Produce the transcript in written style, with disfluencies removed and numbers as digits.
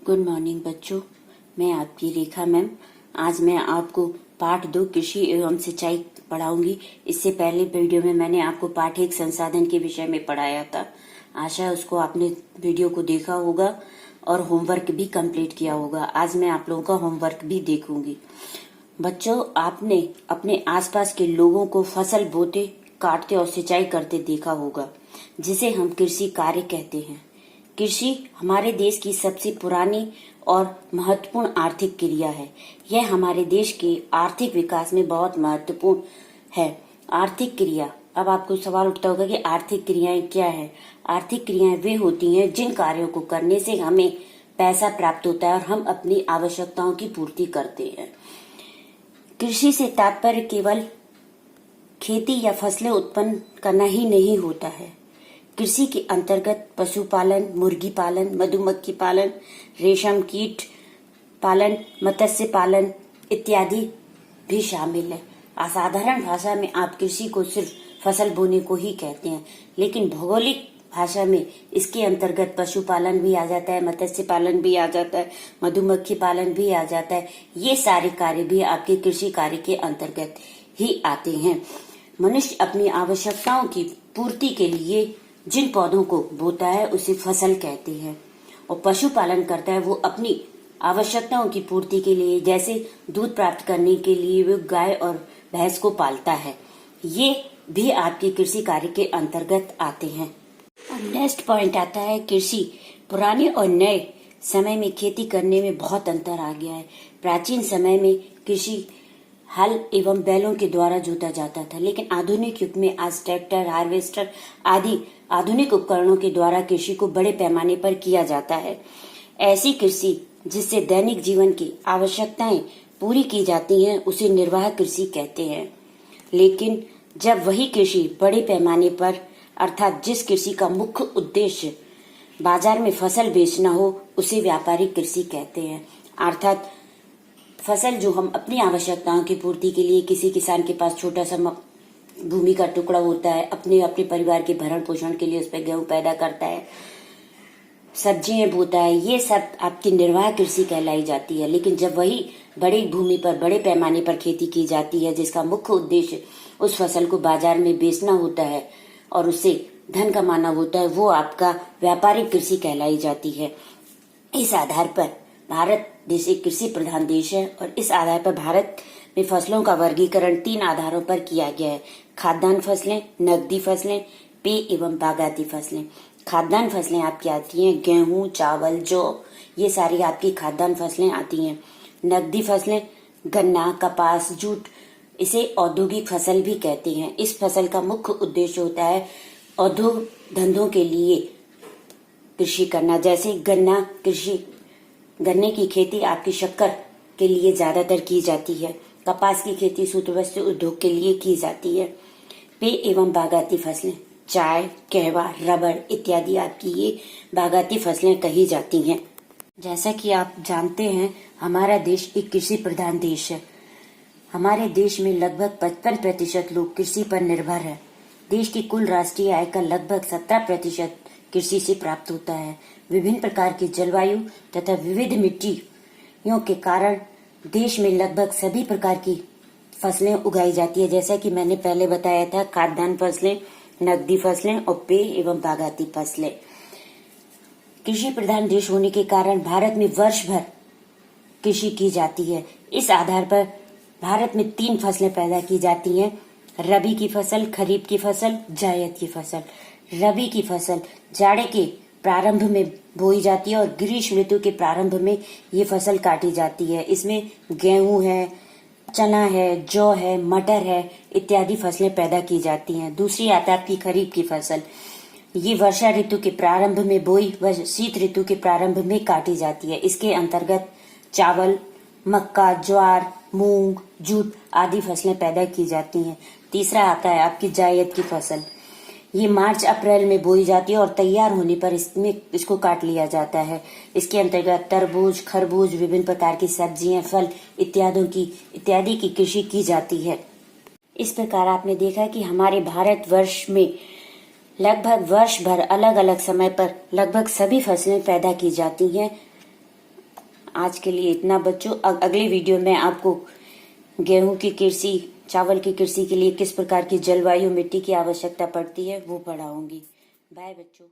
Good morning बच्चों, मैं आपकी रेखा मैम। आज मैं आपको पाठ 2 कृषि एवं सिंचाई पढ़ाऊंगी। इससे पहले वीडियो में मैंने आपको पाठ 1 संसाधन के विषय में पढ़ाया था। आशा उसको आपने वीडियो को देखा होगा और होमवर्क भी कंप्लीट किया होगा। आज मैं आप लोगों का होमवर्क भी देखूंगी। बच्चों, आपने अपने आसपास के लोगों को फसल बोते, काटते और सिंचाई करते देखा होगा, जिसे हम कृषि कार्य कहते हैं। कृषि हमारे देश की सबसे पुरानी और महत्वपूर्ण आर्थिक क्रिया है। यह हमारे देश के आर्थिक विकास में बहुत महत्वपूर्ण है। आर्थिक क्रिया, अब आपको सवाल उठता होगा कि आर्थिक क्रियाएं क्या है। आर्थिक क्रियाएं वे होती हैं जिन कार्यों को करने से हमें पैसा प्राप्त होता है और हम अपनी आवश्यकताओं की पूर्ति करते हैं। कृषि से तात्पर्य केवल खेती या फसलें उत्पन्न करना ही नहीं होता है। कृषि के अंतर्गत पशुपालन, मुर्गी पालन, मधुमक्खी पालन, रेशम कीट पालन, मत्स्य पालन इत्यादि भी शामिल है। असाधारण भाषा में आप कृषि को सिर्फ फसल बोने को ही कहते हैं, लेकिन भौगोलिक भाषा में इसके अंतर्गत पशुपालन भी आ जाता है, मत्स्य पालन भी आ जाता है, मधुमक्खी पालन भी आ जाता है। ये सारे कार्य भी आपके कृषि कार्य के अंतर्गत ही आते हैं। मनुष्य अपनी आवश्यकताओं की पूर्ति के लिए जिन पौधों को बोता है उसे फसल कहते हैं, और पशुपालन करता है वो अपनी आवश्यकताओं की पूर्ति के लिए, जैसे दूध प्राप्त करने के लिए वो गाय और भैंस को पालता है। ये भी आपके कृषि कार्य के अंतर्गत आते हैं। और नेक्स्ट पॉइंट आता है कृषि। पुराने और नए समय में खेती करने में बहुत अंतर आ गया है। प्राचीन समय में कृषि हल एवं बैलों के द्वारा जोता जाता था, लेकिन आधुनिक युग में आज ट्रैक्टर, हार्वेस्टर आदि आधुनिक उपकरणों के द्वारा कृषि को बड़े पैमाने पर किया जाता है। ऐसी कृषि जिससे दैनिक जीवन की आवश्यकताएं पूरी की जाती हैं उसे निर्वाह कृषि कहते हैं। लेकिन जब वही कृषि बड़े पैमाने पर, अर्थात जिस कृषि का मुख्य उद्देश्य बाजार में फसल बेचना हो, उसे व्यापारिक कृषि कहते हैं। अर्थात फसल जो हम अपनी आवश्यकताओं की पूर्ति के लिए, किसी किसान के पास छोटा सा भूमि का टुकड़ा होता है, अपने परिवार के भरण पोषण के लिए उस पर गेहूं पैदा करता है, सब्जियां बोता है, ये सब आपकी निर्वाह कृषि कहलाई जाती है। लेकिन जब वही बड़ी भूमि पर बड़े पैमाने पर खेती की जाती है, जिसका मुख्य उद्देश्य उस फसल को बाजार में बेचना होता है और उससे धन कमाना होता है, वो आपका व्यापारिक कृषि कहलाई जाती है। इस आधार पर भारत देश एक कृषि प्रधान देश है, और इस आधार पर भारत में फसलों का वर्गीकरण 3 आधारों पर किया गया है: खाद्यान्न फसलें, नकदी फसलें, पेय एवं बागायती फसलें। खाद्यान्न फसलें आपकी आती हैं गेहूं, चावल, जौ, ये सारी आपकी खाद्यान्न फसलें आती हैं। नकदी फसलें गन्ना, कपास, जूट, इसे औद्योगिक फसल भी कहते हैं। इस फसल का मुख्य उद्देश्य होता है औद्योग धंधों के लिए कृषि करना। जैसे गन्ने की खेती आपकी शक्कर के लिए ज्यादातर की जाती है। कपास की खेती सूत वस्त्र उद्योग के लिए की जाती है। पेय एवं बागायती फसलें चाय, कहवा, रबड़ इत्यादि आपकी ये बागायती फसलें कही जाती हैं। जैसा कि आप जानते हैं, हमारा देश एक कृषि प्रधान देश है। हमारे देश में लगभग 55% लोग कृषि पर निर्भर है। देश की कुल राष्ट्रीय आय का लगभग 17% कृषि से प्राप्त होता है। विभिन्न प्रकार की जलवायु तथा विविध मिट्टियों के कारण देश में लगभग सभी प्रकार की फसलें उगाई जाती है। जैसा कि मैंने पहले बताया था, खाद्यान्न फसलें, नकदी फसलें और पेय एवं बागायती फसलें। कृषि प्रधान देश होने के कारण भारत में वर्ष भर कृषि की जाती है। इस आधार पर भारत में 3 फसलें पैदा की जाती हैं: रबी की फसल, खरीफ की फसल, जायद की फसल। रबी की फसल जाड़े के प्रारंभ में बोई जाती है और ग्रीष्म ऋतु के प्रारंभ में ये फसल काटी जाती है। इसमें गेहूं है, चना है, जौ है, मटर है इत्यादि फसलें पैदा की जाती हैं। दूसरी आता है आपकी खरीफ की फसल। ये वर्षा ऋतु के प्रारंभ में बोई व शीत ऋतु के प्रारंभ में काटी जाती है। इसके अंतर्गत चावल, मक्का, ज्वार, मूंग, जूट आदि फसलें पैदा की जाती हैं। तीसरा आता है आपकी जायद की फसल। ये मार्च अप्रैल में बोई जाती है और तैयार होने पर इसको काट लिया जाता है। इसके अंतर्गत तरबूज, खरबूज, विभिन्न प्रकार की सब्जियां, फल इत्यादि की कृषि की जाती है। इस प्रकार आपने देखा कि हमारे भारत वर्ष में लगभग वर्ष भर अलग अलग समय पर लगभग सभी फसलें पैदा की जाती हैं। आज के लिए इतना बच्चों। अगले वीडियो में आपको गेहूं की कृषि, चावल की कृषि के लिए किस प्रकार की जलवायु, मिट्टी की आवश्यकता पड़ती है वो पढ़ाऊंगी। बाय बच्चों।